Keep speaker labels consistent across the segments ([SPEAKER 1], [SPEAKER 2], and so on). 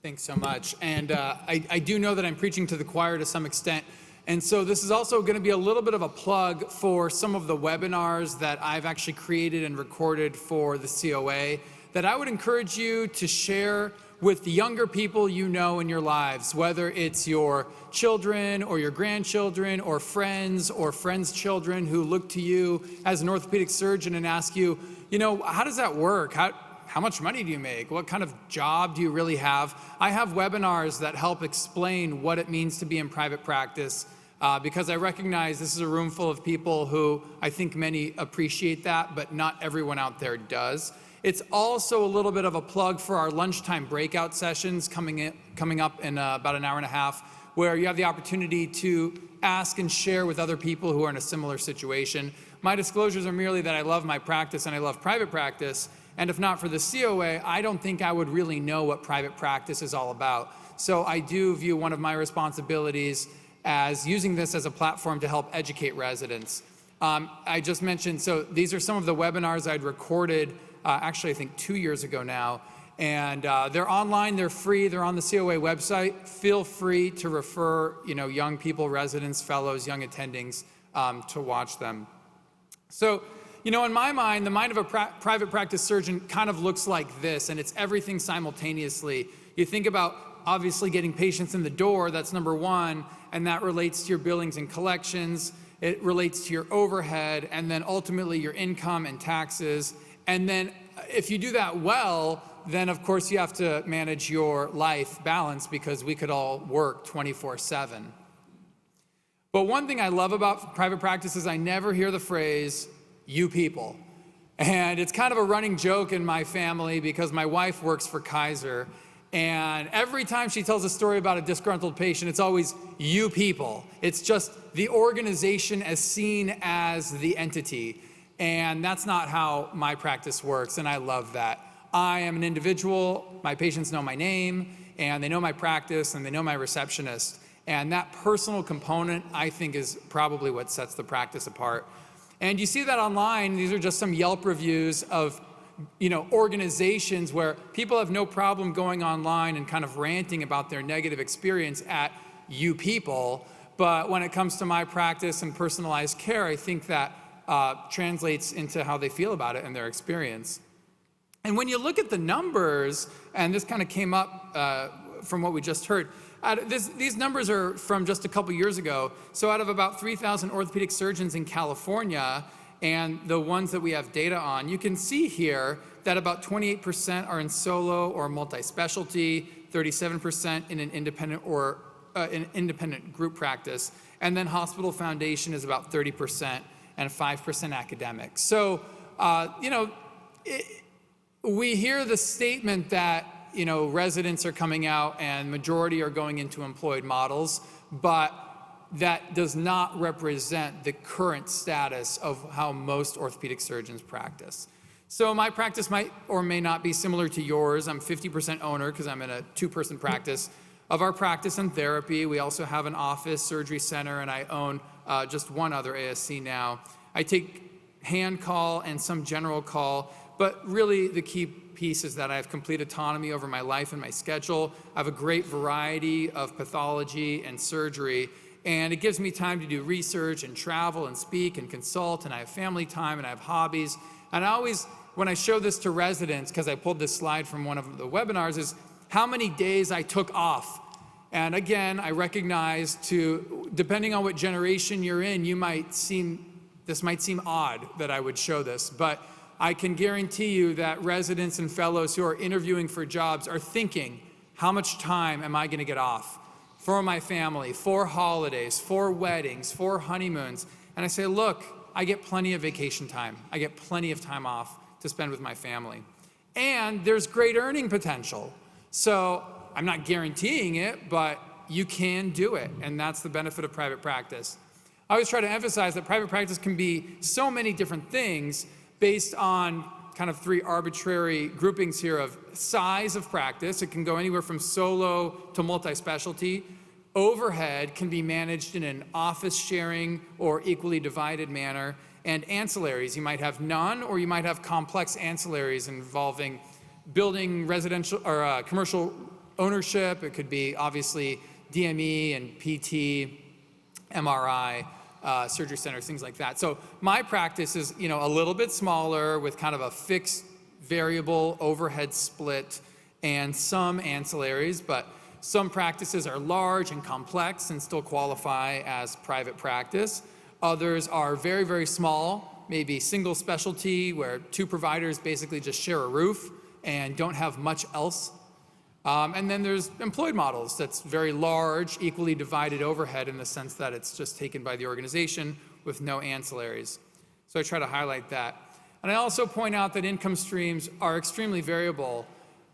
[SPEAKER 1] Thanks so much. And I do know that I'm preaching to the choir to some extent. And so this is also going to be a little bit of a plug for some of the webinars that I've actually created and recorded for the COA that I would encourage you to share with the younger people you know in your lives, whether it's your children or your grandchildren or friends' children who look to you as an orthopedic surgeon and ask you, how does that work? How much money do you make? What kind of job do you really have? I have webinars that help explain what it means to be in private practice because I recognize this is a room full of people who I think many appreciate that, but not everyone out there does. It's also a little bit of a plug for our lunchtime breakout sessions coming up in about an hour and a half, where you have the opportunity to ask and share with other people who are in a similar situation. My disclosures are merely that I love my practice and I love private practice, and if not for the COA, I don't think I would really know what private practice is all about. So I do view one of my responsibilities as using this as a platform to help educate residents. I just mentioned, so these are some of the webinars I'd recorded actually I think 2 years ago now, and they're online, they're free, they're on the COA website. Feel free to refer young people, residents, fellows, young attendings to watch them. So, in my mind, the mind of a private practice surgeon kind of looks like this, and it's everything simultaneously. You think about obviously getting patients in the door, that's number one, and that relates to your billings and collections, it relates to your overhead, and then ultimately your income and taxes. And then if you do that well, then of course you have to manage your life balance because we could all work 24/7. But one thing I love about private practice is I never hear the phrase, "you people." And it's kind of a running joke in my family because my wife works for Kaiser. And every time she tells a story about a disgruntled patient, it's always "you people." It's just the organization as seen as the entity. And that's not how my practice works, and I love that. I am an individual, my patients know my name, and they know my practice, and they know my receptionist. And that personal component, I think, is probably what sets the practice apart. And you see that online. These are just some Yelp reviews of organizations where people have no problem going online and kind of ranting about their negative experience at "you people." But when it comes to my practice and personalized care, I think that translates into how they feel about it and their experience. And when you look at the numbers, and this kind of came up from what we just heard, these numbers are from just a couple years ago. So out of about 3,000 orthopedic surgeons in California, and the ones that we have data on, you can see here that about 28% are in solo or multi-specialty, 37% in an independent or an independent group practice, and then hospital foundation is about 30%. And 5% academic. So, we hear the statement that, residents are coming out and majority are going into employed models, but that does not represent the current status of how most orthopedic surgeons practice. So my practice might or may not be similar to yours. I'm 50% owner because I'm in a 2-person practice of our practice and therapy. We also have an office, surgery center, and I own just one other ASC now. I take hand call and some general call, but really the key piece is that I have complete autonomy over my life and my schedule. I have a great variety of pathology and surgery, and it gives me time to do research and travel and speak and consult, and I have family time and I have hobbies. And I always, when I show this to residents, because I pulled this slide from one of the webinars, is how many days I took off. And again, I recognize depending on what generation you're in, this might seem odd that I would show this, but I can guarantee you that residents and fellows who are interviewing for jobs are thinking, how much time am I going to get off for my family, for holidays, for weddings, for honeymoons? And I say, look, I get plenty of vacation time. I get plenty of time off to spend with my family. And there's great earning potential. So I'm not guaranteeing it, but you can do it. And that's the benefit of private practice. I always try to emphasize that private practice can be so many different things based on kind of 3 arbitrary groupings here of size of practice. It can go anywhere from solo to multi-specialty. Overhead can be managed in an office sharing or equally divided manner. And ancillaries, you might have none, or you might have complex ancillaries involving building residential or commercial ownership. It could be obviously DME and PT, MRI, surgery centers, things like that. So my practice is, a little bit smaller with kind of a fixed variable overhead split and some ancillaries, but some practices are large and complex and still qualify as private practice. Others are very, very small, maybe single specialty where two providers basically just share a roof and don't have much else. And then there's employed models that's very large, equally divided overhead in the sense that it's just taken by the organization with no ancillaries. So I try to highlight that. And I also point out that income streams are extremely variable.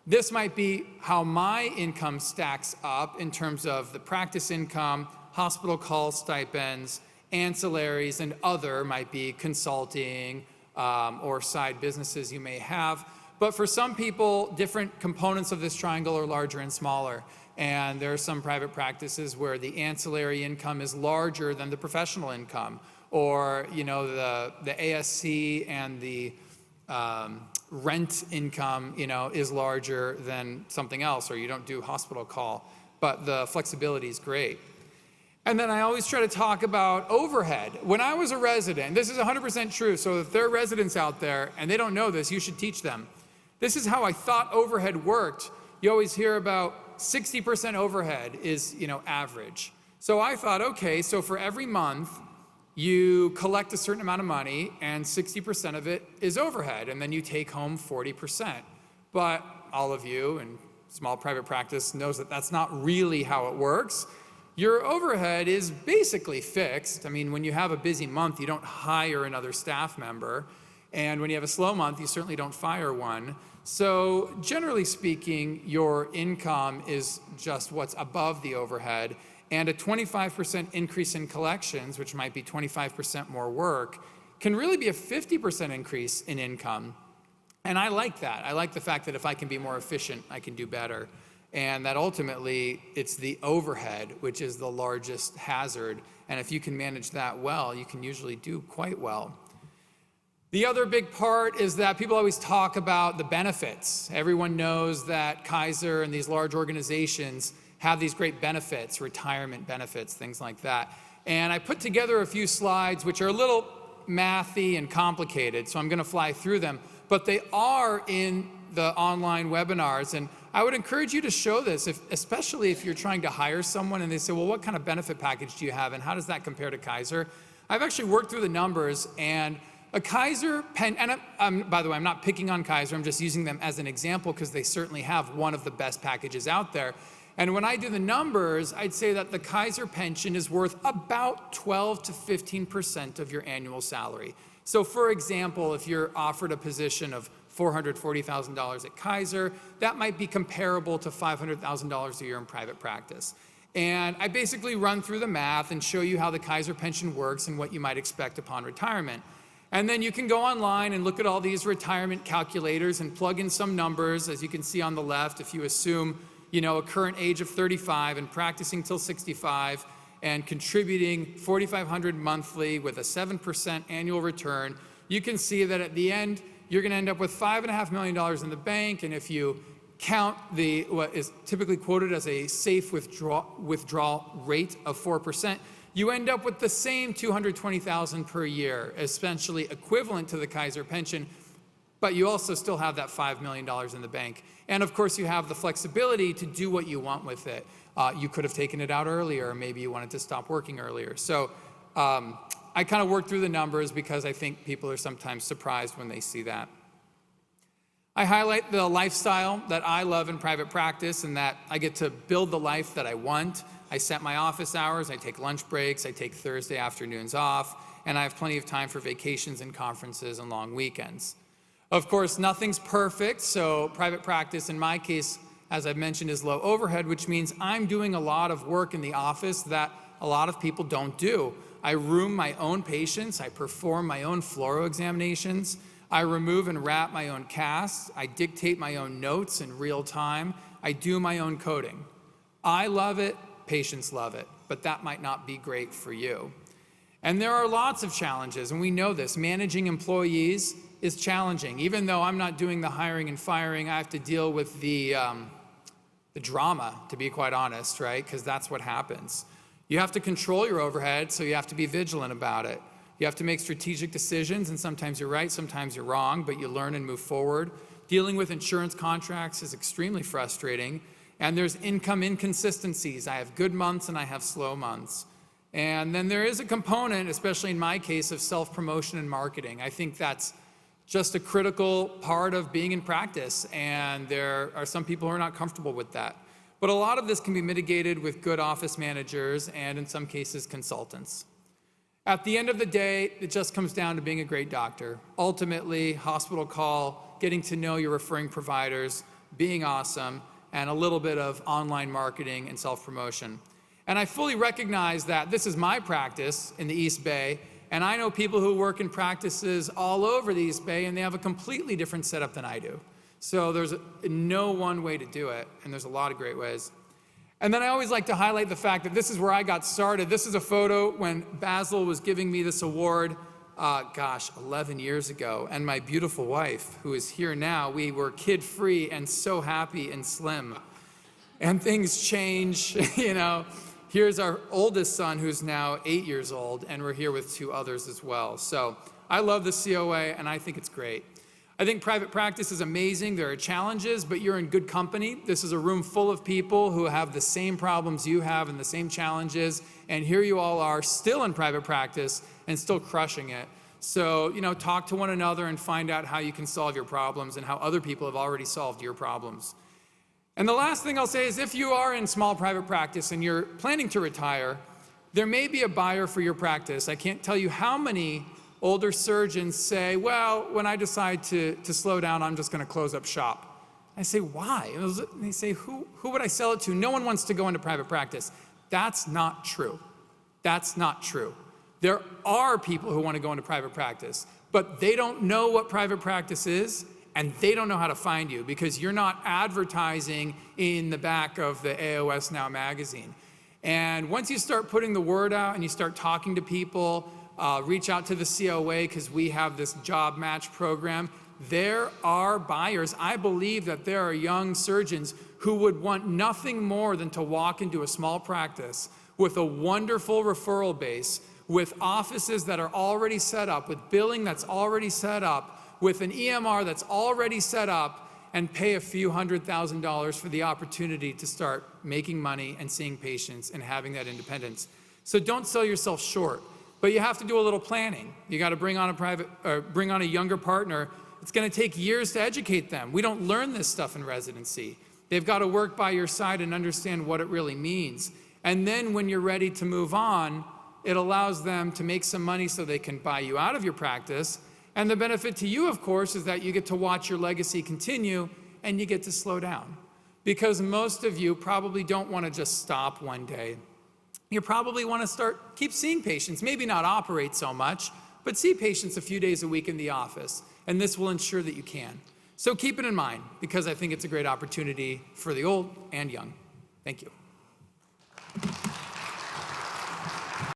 [SPEAKER 1] This might be how my income stacks up in terms of the practice income, hospital call stipends, ancillaries, and other might be consulting or side businesses you may have. But for some people, different components of this triangle are larger and smaller. And there are some private practices where the ancillary income is larger than the professional income, or the ASC and the rent income is larger than something else, or you don't do hospital call, but the flexibility is great. And then I always try to talk about overhead. When I was a resident, this is 100% true, so if there are residents out there and they don't know this, you should teach them. This is how I thought overhead worked. You always hear about 60% overhead is, average. So I thought, okay, so for every month, you collect a certain amount of money and 60% of it is overhead, and then you take home 40%. But all of you in small private practice knows that that's not really how it works. Your overhead is basically fixed. I mean, when you have a busy month, you don't hire another staff member. And when you have a slow month, you certainly don't fire one. So generally speaking, your income is just what's above the overhead. And a 25% increase in collections, which might be 25% more work, can really be a 50% increase in income. And I like that. I like the fact that if I can be more efficient, I can do better. And that ultimately, it's the overhead, which is the largest hazard. And if you can manage that well, you can usually do quite well. The other big part is that people always talk about the benefits. Everyone knows that Kaiser and these large organizations have these great benefits, retirement benefits, things like that. And I put together a few slides which are a little mathy and complicated, so I'm going to fly through them, but they are in the online webinars. And I would encourage you to show this, especially if you're trying to hire someone and they say, well, what kind of benefit package do you have and how does that compare to Kaiser? I've actually worked through the numbers, and a Kaiser and by the way, I'm not picking on Kaiser, I'm just using them as an example because they certainly have one of the best packages out there. And when I do the numbers, I'd say that the Kaiser pension is worth about 12 to 15% of your annual salary. So for example, if you're offered a position of $440,000 at Kaiser, that might be comparable to $500,000 a year in private practice. And I basically run through the math and show you how the Kaiser pension works and what you might expect upon retirement. And then you can go online and look at all these retirement calculators and plug in some numbers. As you can see on the left, if you assume a current age of 35 and practicing till 65 and contributing $4,500 monthly with a 7% annual return, you can see that at the end, you're going to end up with $5.5 million in the bank. And if you count what is typically quoted as a safe withdrawal rate of 4%, you end up with the same $220,000 per year, essentially equivalent to the Kaiser pension, but you also still have that $5 million in the bank. And of course, you have the flexibility to do what you want with it. You could have taken it out earlier, or maybe you wanted to stop working earlier. So I kind of work through the numbers because I think people are sometimes surprised when they see that. I highlight the lifestyle that I love in private practice and that I get to build the life that I want. I set my office hours, I take lunch breaks, I take Thursday afternoons off, and I have plenty of time for vacations and conferences and long weekends. Of course, nothing's perfect, so private practice, in my case, as I've mentioned, is low overhead, which means I'm doing a lot of work in the office that a lot of people don't do. I room my own patients, I perform my own fluoro examinations, I remove and wrap my own casts, I dictate my own notes in real time, I do my own coding. I love it, patients love it, but that might not be great for you. And there are lots of challenges, and we know this. Managing employees is challenging. Even though I'm not doing the hiring and firing, I have to deal with the drama, to be quite honest, right? Because that's what happens. You have to control your overhead, so you have to be vigilant about it. You have to make strategic decisions, and sometimes you're right, sometimes you're wrong, but you learn and move forward. Dealing with insurance contracts is extremely frustrating, and there's income inconsistencies. I have good months and I have slow months. And then there is a component, especially in my case, of self-promotion and marketing. I think that's just a critical part of being in practice, and there are some people who are not comfortable with that. But a lot of this can be mitigated with good office managers and, in some cases, consultants. At the end of the day, it just comes down to being a great doctor. Ultimately, hospital call, getting to know your referring providers, being awesome, and a little bit of online marketing and self-promotion. And I fully recognize that this is my practice in the East Bay, and I know people who work in practices all over the East Bay, and they have a completely different setup than I do. So there's no one way to do it, and there's a lot of great ways. And then I always like to highlight the fact that this is where I got started. This is a photo when Basil was giving me this award, 11 years ago. And my beautiful wife, who is here now, we were kid-free and so happy and slim. And things change, you know. Here's our oldest son, who's now 8 years old, and we're here with 2 others as well. So I love the COA, and I think it's great. I think private practice is amazing. There are challenges, but you're in good company. This is a room full of people who have the same problems you have and the same challenges, and here you all are still in private practice and still crushing it. So, you know, talk to one another and find out how you can solve your problems and how other people have already solved your problems. And the last thing I'll say is if you are in small private practice and you're planning to retire, there may be a buyer for your practice. I can't tell you how many older surgeons say, well, when I decide to slow down, I'm just going to close up shop. I say, why? And they say, who would I sell it to? No one wants to go into private practice. That's not true. That's not true. There are people who want to go into private practice, but they don't know what private practice is, and they don't know how to find you because you're not advertising in the back of the AOS Now magazine. And once you start putting the word out and you start talking to people, reach out to the COA because we have this job match program. There are buyers. I believe that there are young surgeons who would want nothing more than to walk into a small practice with a wonderful referral base, with offices that are already set up, with billing that's already set up, with an EMR that's already set up, and pay a few $100,000 for the opportunity to start making money and seeing patients and having that independence. So don't sell yourself short. But you have to do a little planning. You got to bring on a younger partner. It's going to take years to educate them. We don't learn this stuff in residency. They've got to work by your side and understand what it really means. And then when you're ready to move on, it allows them to make some money so they can buy you out of your practice. And the benefit to you, of course, is that you get to watch your legacy continue and you get to slow down. Because most of you probably don't want to just stop one day. You probably want to keep seeing patients, maybe not operate so much, but see patients a few days a week in the office, and this will ensure that you can. So keep it in mind, because I think it's a great opportunity for the old and young. Thank you.